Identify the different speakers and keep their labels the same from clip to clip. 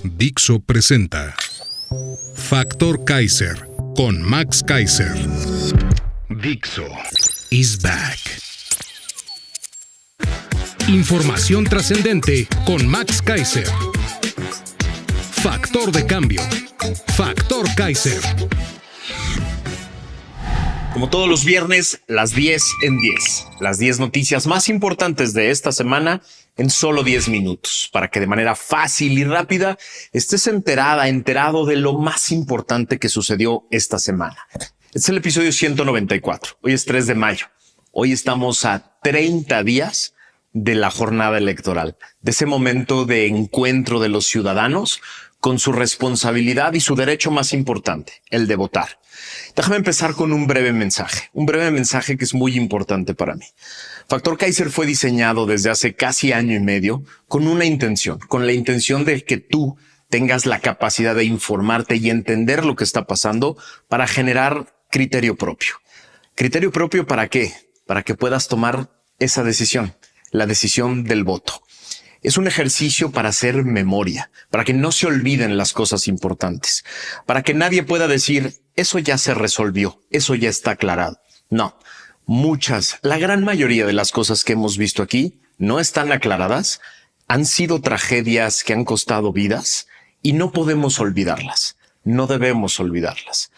Speaker 1: Dixo presenta Factor Kaiser con Max Kaiser. Dixo is back. Información trascendente con Max Kaiser. Factor de cambio. Factor Kaiser.
Speaker 2: Como todos los viernes, las 10 en 10. Las 10 noticias más importantes de esta semana en solo 10 minutos, para que de manera fácil y rápida estés enterado de lo más importante que sucedió esta semana. Este es el episodio 194. Hoy es 3 de mayo. Hoy estamos a 30 días de la jornada electoral, de ese momento de encuentro de los ciudadanos con su responsabilidad y su derecho más importante, el de votar. Déjame empezar con un breve mensaje que es muy importante para mí. Factor Kaiser fue diseñado desde hace casi año y medio con la intención de que tú tengas la capacidad de informarte y entender lo que está pasando para generar criterio propio. ¿Criterio propio para qué? Para que puedas tomar esa decisión, la decisión del voto. Es un ejercicio para hacer memoria, para que no se olviden las cosas importantes, para que nadie pueda decir, eso ya se resolvió, eso ya está aclarado. No, la gran mayoría de las cosas que hemos visto aquí no están aclaradas, han sido tragedias que han costado vidas y no podemos olvidarlas, no debemos olvidarlas.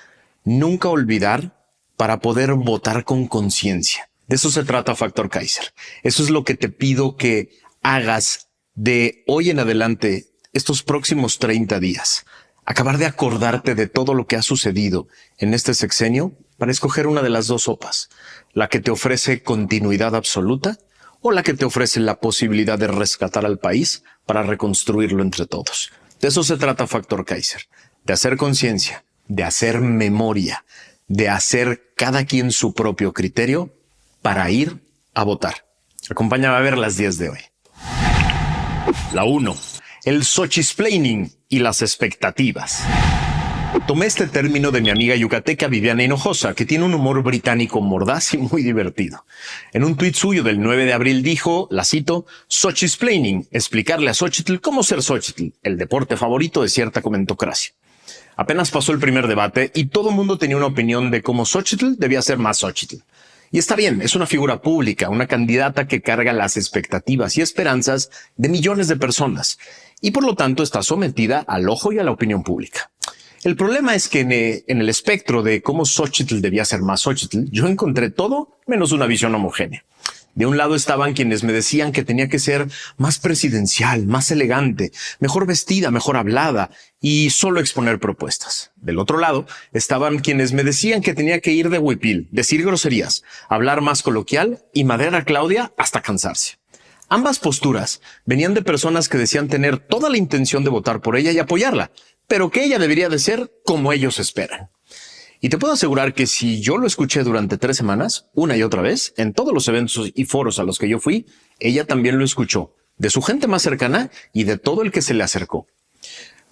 Speaker 2: Nunca olvidar para poder votar con conciencia. De eso se trata Factor Kaiser. Eso es lo que te pido que hagas de hoy en adelante, estos próximos 30 días. Acabar de acordarte de todo lo que ha sucedido en este sexenio para escoger una de las dos sopas. La que te ofrece continuidad absoluta o la que te ofrece la posibilidad de rescatar al país para reconstruirlo entre todos. De eso se trata Factor Kaiser. De hacer conciencia, de hacer memoria, de hacer cada quien su propio criterio para ir a votar. Acompáñame a ver las 10 de hoy. La 1. El Xochitl y las expectativas. Tomé este término de mi amiga yucateca Viviana Hinojosa, que tiene un humor británico mordaz y muy divertido. En un tuit suyo del 9 de abril dijo, la cito, Xochitl, explicarle a Xochitl cómo ser Xochitl, el deporte favorito de cierta comentocracia. Apenas pasó el primer debate y todo el mundo tenía una opinión de cómo Xochitl debía ser más Xochitl. Y está bien, es una figura pública, una candidata que carga las expectativas y esperanzas de millones de personas y por lo tanto está sometida al ojo y a la opinión pública. El problema es que en el espectro de cómo Xochitl debía ser más Xochitl, yo encontré todo menos una visión homogénea. De un lado estaban quienes me decían que tenía que ser más presidencial, más elegante, mejor vestida, mejor hablada y solo exponer propuestas. Del otro lado estaban quienes me decían que tenía que ir de huipil, decir groserías, hablar más coloquial y madrear a Claudia hasta cansarse. Ambas posturas venían de personas que decían tener toda la intención de votar por ella y apoyarla, pero que ella debería de ser como ellos esperan. Y te puedo asegurar que si yo lo escuché durante 3 semanas, una y otra vez, en todos los eventos y foros a los que yo fui, ella también lo escuchó, de su gente más cercana y de todo el que se le acercó.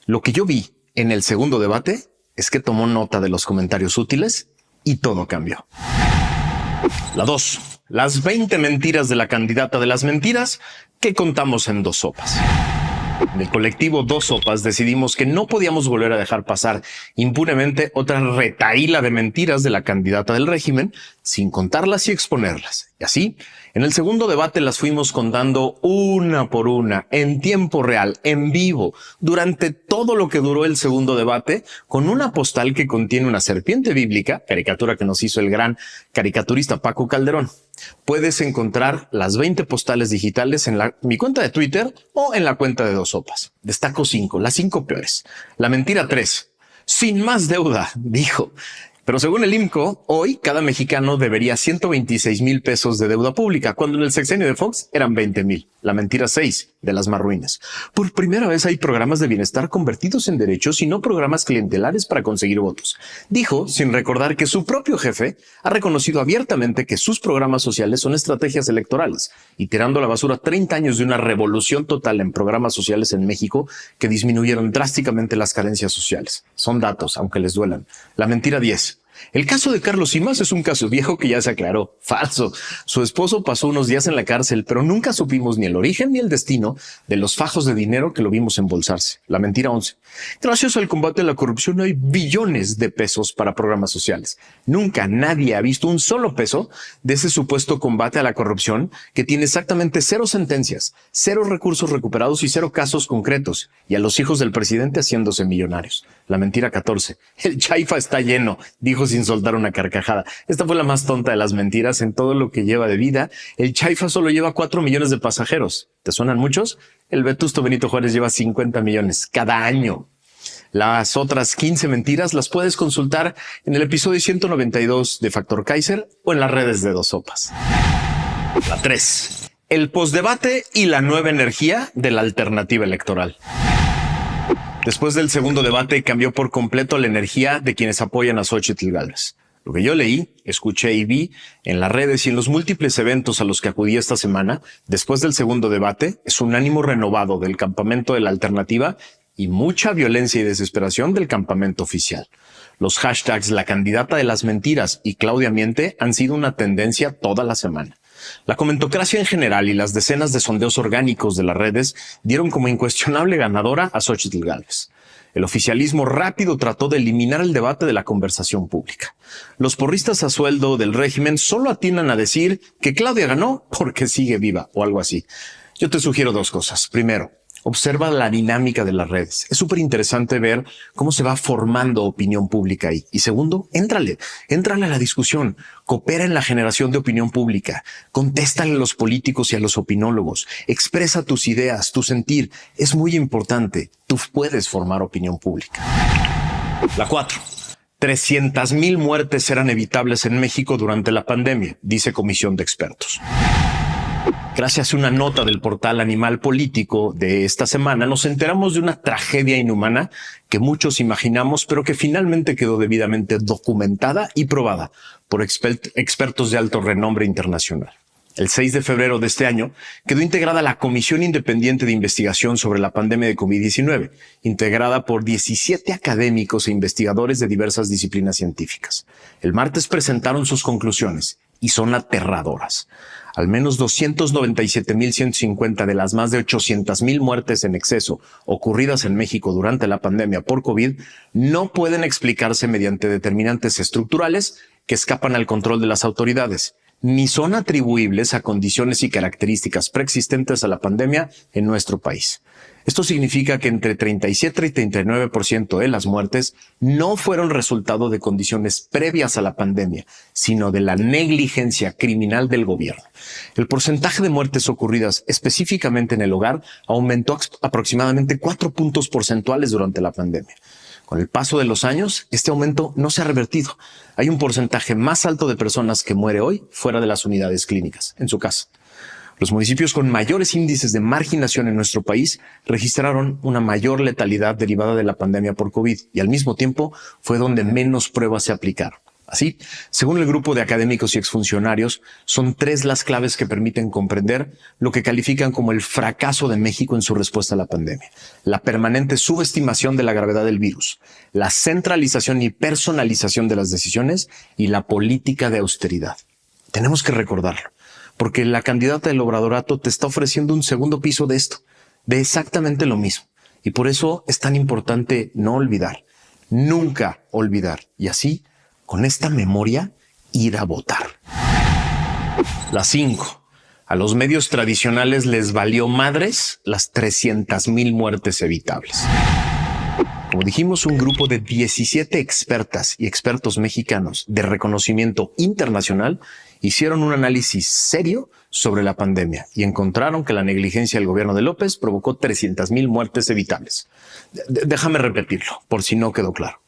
Speaker 2: Lo que yo vi en el segundo debate es que tomó nota de los comentarios útiles y todo cambió. La 2. Las 20 mentiras de la candidata de las mentiras que contamos en 2 sopas. En el colectivo 2 Sopas decidimos que no podíamos volver a dejar pasar impunemente otra retahíla de mentiras de la candidata del régimen sin contarlas y exponerlas. Y así, en el segundo debate las fuimos contando una por una, en tiempo real, en vivo, durante todo lo que duró el segundo debate, con una postal que contiene una serpiente bíblica, caricatura que nos hizo el gran caricaturista Paco Calderón. Puedes encontrar las 20 postales digitales en mi cuenta de Twitter o en la cuenta de 2 Sopas. Destaco 5, las 5 peores. La mentira 3. Sin más deuda, dijo. Pero según el IMCO, hoy cada mexicano debería 126,000 pesos de deuda pública, cuando en el sexenio de Fox eran 20,000. La mentira 6, de las más ruines. Por primera vez hay programas de bienestar convertidos en derechos y no programas clientelares para conseguir votos. Dijo, sin recordar que su propio jefe ha reconocido abiertamente que sus programas sociales son estrategias electorales y tirando a la basura 30 años de una revolución total en programas sociales en México que disminuyeron drásticamente las carencias sociales. Son datos, aunque les duelan. La mentira 10. El caso de Carlos Simas es un caso viejo que ya se aclaró. Falso. Su esposo pasó unos días en la cárcel, pero nunca supimos ni el origen ni el destino de los fajos de dinero que lo vimos embolsarse. La mentira 11. Gracias al combate a la corrupción hay billones de pesos para programas sociales. Nunca nadie ha visto un solo peso de ese supuesto combate a la corrupción que tiene exactamente 0 sentencias, 0 recursos recuperados y 0 casos concretos, y a los hijos del presidente haciéndose millonarios. La mentira 14. El Chaifa está lleno, dijo sin soltar una carcajada. Esta fue la más tonta de las mentiras en todo lo que lleva de vida. El Chaifa solo lleva 4 millones de pasajeros. ¿Te suenan muchos? El Vetusto Benito Juárez lleva 50 millones cada año. Las otras 15 mentiras las puedes consultar en el episodio 192 de Factor Kaiser o en las redes de Dos Sopas. La 3. El postdebate y la nueva energía de la alternativa electoral. Después del segundo debate cambió por completo la energía de quienes apoyan a Xóchitl Gálvez. Lo que yo leí, escuché y vi en las redes y en los múltiples eventos a los que acudí esta semana, después del segundo debate, es un ánimo renovado del campamento de la alternativa y mucha violencia y desesperación del campamento oficial. Los hashtags La candidata de las mentiras y Claudia miente han sido una tendencia toda la semana. La comentocracia en general y las decenas de sondeos orgánicos de las redes dieron como incuestionable ganadora a Xóchitl Gálvez. El oficialismo rápido trató de eliminar el debate de la conversación pública. Los porristas a sueldo del régimen solo atinan a decir que Claudia ganó porque sigue viva o algo así. Yo te sugiero 2 cosas. Primero, observa la dinámica de las redes. Es súper interesante ver cómo se va formando opinión pública ahí. Y segundo, éntrale a la discusión. Coopera en la generación de opinión pública. Contéstale a los políticos y a los opinólogos. Expresa tus ideas, tu sentir. Es muy importante. Tú puedes formar opinión pública. La 4. 300,000 muertes eran evitables en México durante la pandemia, dice comisión de expertos. Gracias a una nota del portal Animal Político de esta semana, nos enteramos de una tragedia inhumana que muchos imaginamos, pero que finalmente quedó debidamente documentada y probada por expertos de alto renombre internacional. El 6 de febrero de este año quedó integrada la Comisión Independiente de Investigación sobre la Pandemia de COVID-19, integrada por 17 académicos e investigadores de diversas disciplinas científicas. El martes presentaron sus conclusiones y son aterradoras. Al menos 297,150 de las más de 800,000 muertes en exceso ocurridas en México durante la pandemia por COVID no pueden explicarse mediante determinantes estructurales que escapan al control de las autoridades, ni son atribuibles a condiciones y características preexistentes a la pandemia en nuestro país. Esto significa que entre 37 y 39% de las muertes no fueron resultado de condiciones previas a la pandemia, sino de la negligencia criminal del gobierno. El porcentaje de muertes ocurridas específicamente en el hogar aumentó aproximadamente 4 puntos porcentuales durante la pandemia. Con el paso de los años, este aumento no se ha revertido. Hay un porcentaje más alto de personas que muere hoy fuera de las unidades clínicas, en su casa. Los municipios con mayores índices de marginación en nuestro país registraron una mayor letalidad derivada de la pandemia por COVID y al mismo tiempo fue donde menos pruebas se aplicaron. Así, según el grupo de académicos y exfuncionarios, son 3 las claves que permiten comprender lo que califican como el fracaso de México en su respuesta a la pandemia. La permanente subestimación de la gravedad del virus, la centralización y personalización de las decisiones y la política de austeridad. Tenemos que recordarlo, porque la candidata del Obradorato te está ofreciendo un segundo piso de esto, de exactamente lo mismo. Y por eso es tan importante no olvidar, nunca olvidar, y así, con esta memoria, ir a votar. La 5. A los medios tradicionales les valió madres las 300,000 muertes evitables. Como dijimos, un grupo de 17 expertas y expertos mexicanos de reconocimiento internacional hicieron un análisis serio sobre la pandemia y encontraron que la negligencia del gobierno de López provocó 300,000 muertes evitables. Déjame repetirlo, por si no quedó claro.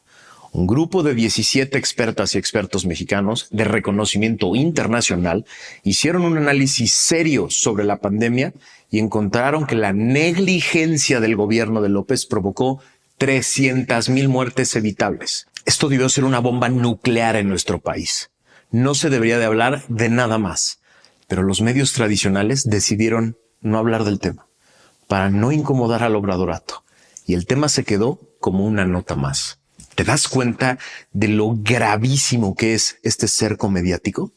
Speaker 2: Un grupo de 17 expertas y expertos mexicanos de reconocimiento internacional hicieron un análisis serio sobre la pandemia y encontraron que la negligencia del gobierno de López provocó 300,000 muertes evitables. Esto debió ser una bomba nuclear en nuestro país. No se debería de hablar de nada más, pero los medios tradicionales decidieron no hablar del tema para no incomodar al Obradorato y el tema se quedó como una nota más. ¿Te das cuenta de lo gravísimo que es este cerco mediático?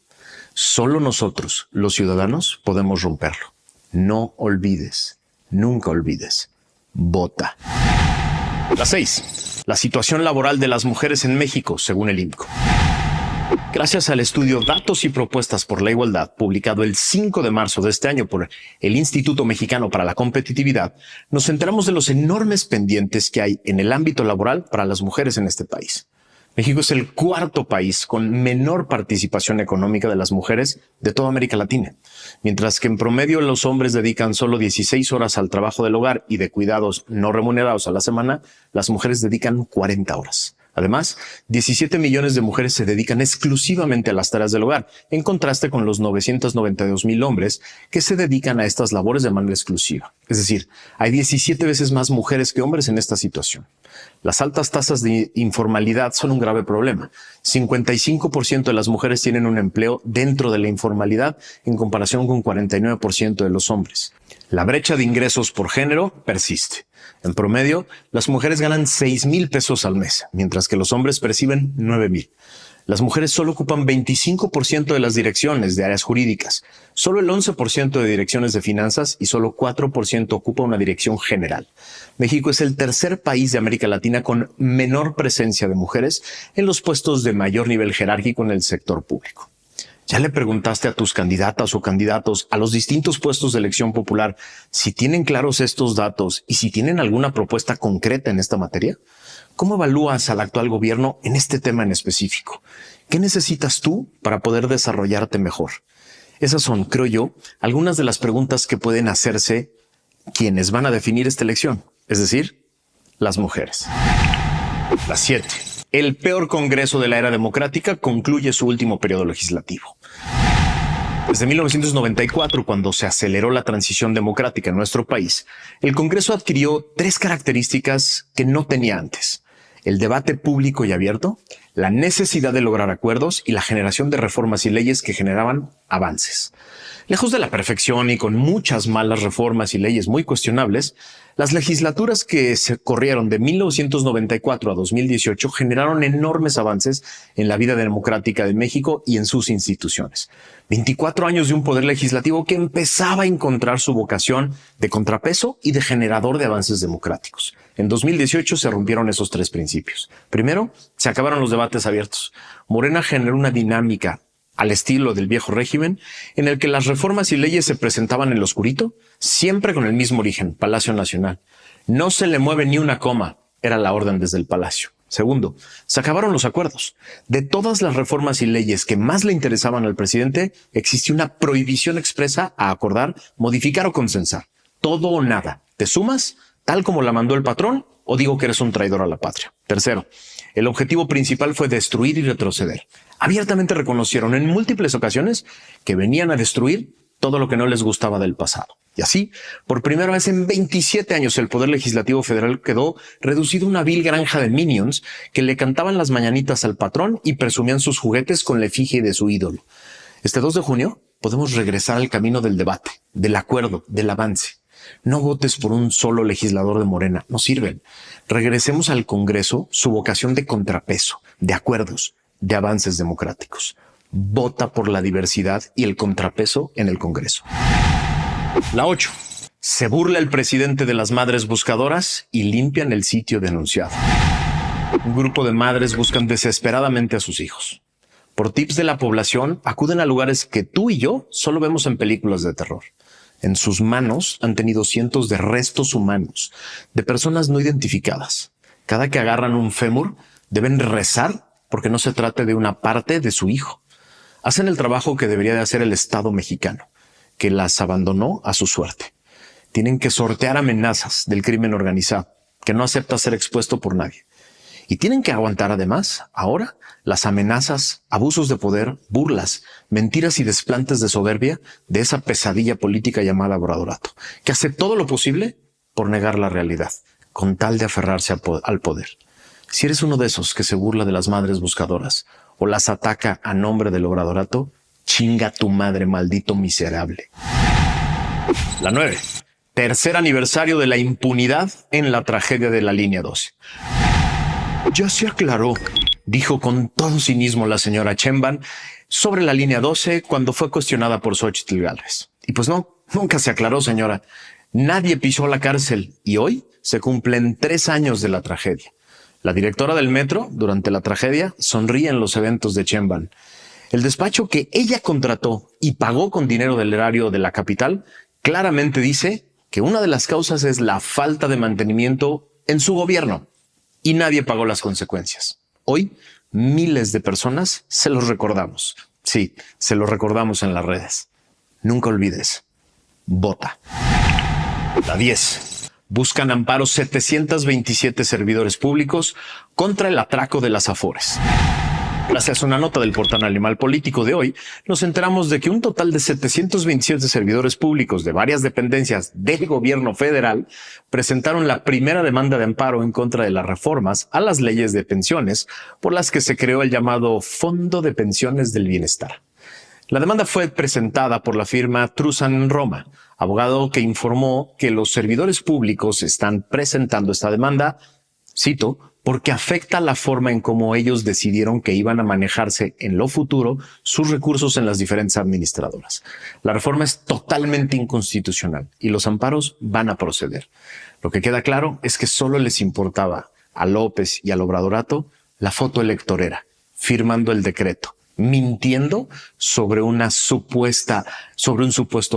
Speaker 2: Solo nosotros, los ciudadanos, podemos romperlo. No olvides, nunca olvides, vota. La 6. La situación laboral de las mujeres en México, según el INCO. Gracias al estudio Datos y Propuestas por la Igualdad, publicado el 5 de marzo de este año por el Instituto Mexicano para la Competitividad, nos enteramos de los enormes pendientes que hay en el ámbito laboral para las mujeres en este país. México es el cuarto país con menor participación económica de las mujeres de toda América Latina. Mientras que en promedio los hombres dedican solo 16 horas al trabajo del hogar y de cuidados no remunerados a la semana, las mujeres dedican 40 horas. Además, 17 millones de mujeres se dedican exclusivamente a las tareas del hogar, en contraste con los 992,000 hombres que se dedican a estas labores de manera exclusiva. Es decir, hay 17 veces más mujeres que hombres en esta situación. Las altas tasas de informalidad son un grave problema. 55% de las mujeres tienen un empleo dentro de la informalidad en comparación con 49% de los hombres. La brecha de ingresos por género persiste. En promedio, las mujeres ganan 6,000 pesos al mes, mientras que los hombres perciben 9,000. Las mujeres solo ocupan 25% de las direcciones de áreas jurídicas, solo el 11% de direcciones de finanzas y solo 4% ocupa una dirección general. México es el tercer país de América Latina con menor presencia de mujeres en los puestos de mayor nivel jerárquico en el sector público. ¿Ya le preguntaste a tus candidatas o candidatos a los distintos puestos de elección popular si tienen claros estos datos y si tienen alguna propuesta concreta en esta materia? ¿Cómo evalúas al actual gobierno en este tema en específico? ¿Qué necesitas tú para poder desarrollarte mejor? Esas son, creo yo, algunas de las preguntas que pueden hacerse quienes van a definir esta elección, es decir, las mujeres. La 7. El peor Congreso de la era democrática concluye su último periodo legislativo. Desde 1994, cuando se aceleró la transición democrática en nuestro país, el Congreso adquirió 3 características que no tenía antes: el debate público y abierto, la necesidad de lograr acuerdos y la generación de reformas y leyes que generaban avances. Lejos de la perfección y con muchas malas reformas y leyes muy cuestionables, las legislaturas que se corrieron de 1994 a 2018 generaron enormes avances en la vida democrática de México y en sus instituciones. 24 años de un poder legislativo que empezaba a encontrar su vocación de contrapeso y de generador de avances democráticos. En 2018 se rompieron esos 3 principios. Primero, se acabaron los debates abiertos. Morena generó una dinámica al estilo del viejo régimen, en el que las reformas y leyes se presentaban en lo oscurito, siempre con el mismo origen, Palacio Nacional. No se le mueve ni una coma, era la orden desde el Palacio. Segundo, se acabaron los acuerdos. De todas las reformas y leyes que más le interesaban al presidente, existía una prohibición expresa a acordar, modificar o consensar. Todo o nada. ¿Te sumas, tal como la mandó el patrón, o digo que eres un traidor a la patria? Tercero, el objetivo principal fue destruir y retroceder. Abiertamente reconocieron en múltiples ocasiones que venían a destruir todo lo que no les gustaba del pasado. Y así, por primera vez en 27 años, el Poder Legislativo Federal quedó reducido a una vil granja de minions que le cantaban las mañanitas al patrón y presumían sus juguetes con la efigie de su ídolo. Este 2 de junio podemos regresar al camino del debate, del acuerdo, del avance. No votes por un solo legislador de Morena, no sirven. Regresemos al Congreso su vocación de contrapeso, de acuerdos, de avances democráticos. Vota por la diversidad y el contrapeso en el Congreso. La 8. Se burla el presidente de las madres buscadoras y limpian el sitio denunciado. Un grupo de madres buscan desesperadamente a sus hijos. Por tips de la población, acuden a lugares que tú y yo solo vemos en películas de terror. En sus manos han tenido cientos de restos humanos, de personas no identificadas. Cada que agarran un fémur, deben rezar porque no se trate de una parte de su hijo. Hacen el trabajo que debería de hacer el Estado mexicano, que las abandonó a su suerte. Tienen que sortear amenazas del crimen organizado, que no acepta ser expuesto por nadie. Y tienen que aguantar además, ahora, las amenazas, abusos de poder, burlas, mentiras y desplantes de soberbia de esa pesadilla política llamada Obradorato, que hace todo lo posible por negar la realidad, con tal de aferrarse al poder. Si eres uno de esos que se burla de las madres buscadoras o las ataca a nombre del Obradorato, chinga tu madre, maldito miserable. La 9. Tercer aniversario de la impunidad en la tragedia de la Línea 12. Ya se aclaró, dijo con todo cinismo la señora Sheinbaum sobre la línea 12 cuando fue cuestionada por Xóchitl Gálvez. Y pues no, nunca se aclaró, señora. Nadie pisó la cárcel y hoy se cumplen 3 años de la tragedia. La directora del metro, durante la tragedia, sonríe en los eventos de Sheinbaum. El despacho que ella contrató y pagó con dinero del erario de la capital claramente dice que una de las causas es la falta de mantenimiento en su gobierno y nadie pagó las consecuencias. Hoy, miles de personas se los recordamos. Sí, se los recordamos en las redes. Nunca olvides, vota. La 10. Buscan amparo 727 servidores públicos contra el atraco de las Afores. Gracias a una nota del portal Animal Político de hoy, nos enteramos de que un total de 727 servidores públicos de varias dependencias del gobierno federal presentaron la primera demanda de amparo en contra de las reformas a las leyes de pensiones por las que se creó el llamado Fondo de Pensiones del Bienestar. La demanda fue presentada por la firma Truzan Roma, abogado que informó que los servidores públicos están presentando esta demanda, cito, porque afecta la forma en cómo ellos decidieron que iban a manejarse en lo futuro sus recursos en las diferentes administradoras. La reforma es totalmente inconstitucional y los amparos van a proceder. Lo que queda claro es que solo les importaba a López y al Obradorato la foto electorera, firmando el decreto, mintiendo sobre un supuesto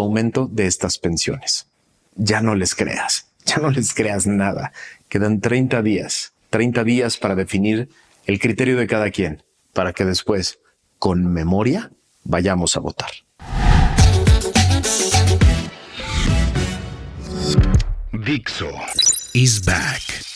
Speaker 2: aumento de estas pensiones. Ya no les creas nada. Quedan 30 días para definir el criterio de cada quien, para que después, con memoria, vayamos a votar.
Speaker 1: Dixo is back.